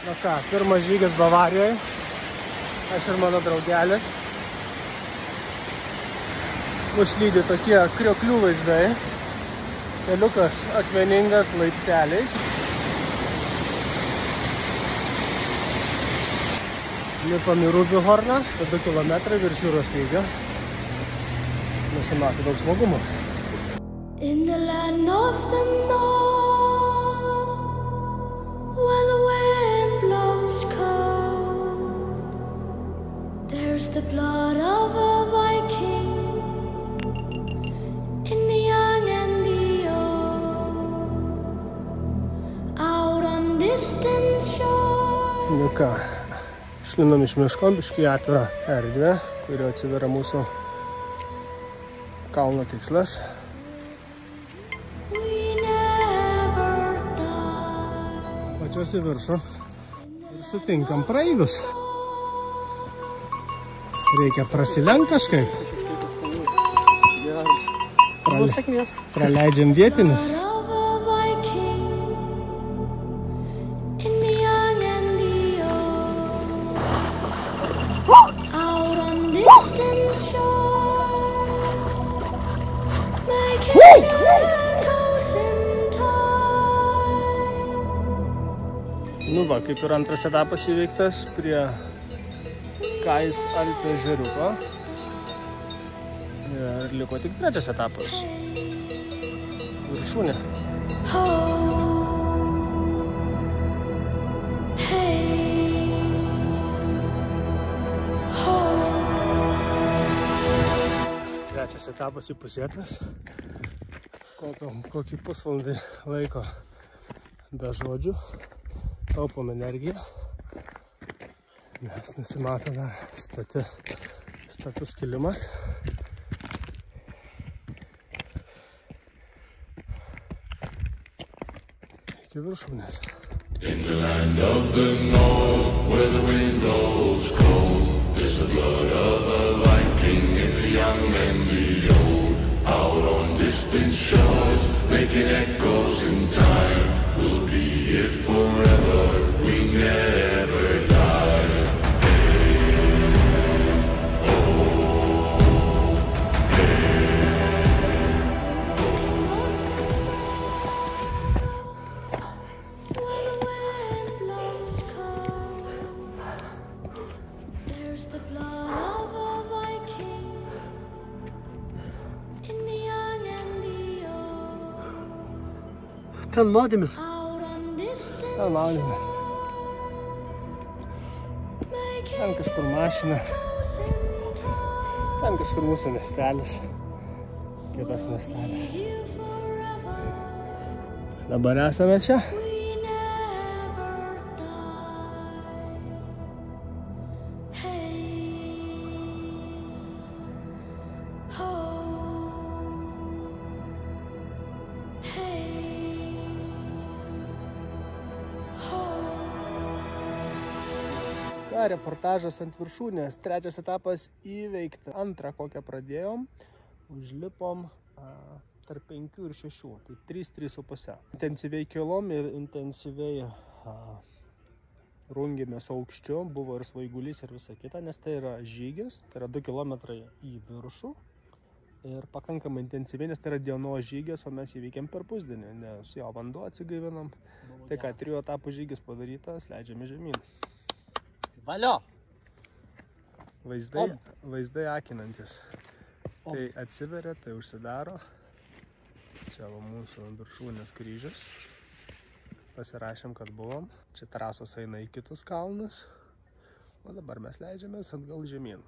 Na ką, pirmas žygis Bavarijoje. Aš ir mano draugelis. Mus lydi tokie krioklių vaizdai. Keliukas akmeningas laipteliais. Lipam į Rubihorną, 2 kilometrai virš jūros lygio. Nusimato daug smagumo. In the land of the north, where the wind blows cold, there's the blood of a Viking, in the young and the old, out on distant shore. Nu ką, išlinam iš miško, biškį atvirą erdvę, kurio atsiveria mūsų kalno tikslas. Pačios į viršų ir sutinkam praeivius. Reikia prasilenkt kažkaip. Praleidžiam vietinius. Nu va, kaip ir antras etapas įveiktas prie Kais Alpių ežeriuko. Ir liko tik trečias etapas. Viršūnė. Trečias etapas įpusėtas. Kokį pusvalandį laiko be žodžių. Taupom energiją, nes nusimato dar status kilimas. Iki viršūnės. In the land of the north, where the wind blows cold, there's the blood of a Viking in the young and the old, out on distant shores, making echoes in time. We'll be here forever, we never die. Hey, oh, hey, There's the blood of a Viking, in the young and the old. Ten maudėmės. Ten maudėmės. Ten kažkur mašina. Ten kažkur mūsų miestelis. Kitas miestelis. Dabar esame čia. Reportažas ant viršūnės. Trečias etapas įveikta. Antrą, kokią pradėjom, užlipom tarp 5 ir 6. Tai 3-3,5. Intensyviai kilom ir intensyviai rungėmės aukščiu. Buvo ir svaigulys ir visa kita, nes tai yra žygis. Tai yra 2 kilometrai į viršų. Ir pakankamai intensyviai, nes tai yra dienos žygis, o mes įveikėm per pusdienį, nes jo vanduo atsigaivinam. Tai ką, 3 etapų žygis padarytas, leidžiame žemyn. Valio! Vaizdai akinantis. Tai atsiveria, tai užsidaro. Čia va mūsų viršūnės kryžius. Pasirašėm, kad buvom. Čia trasos eina į kitus kalnus. O dabar mes leidžiamės atgal žemyn.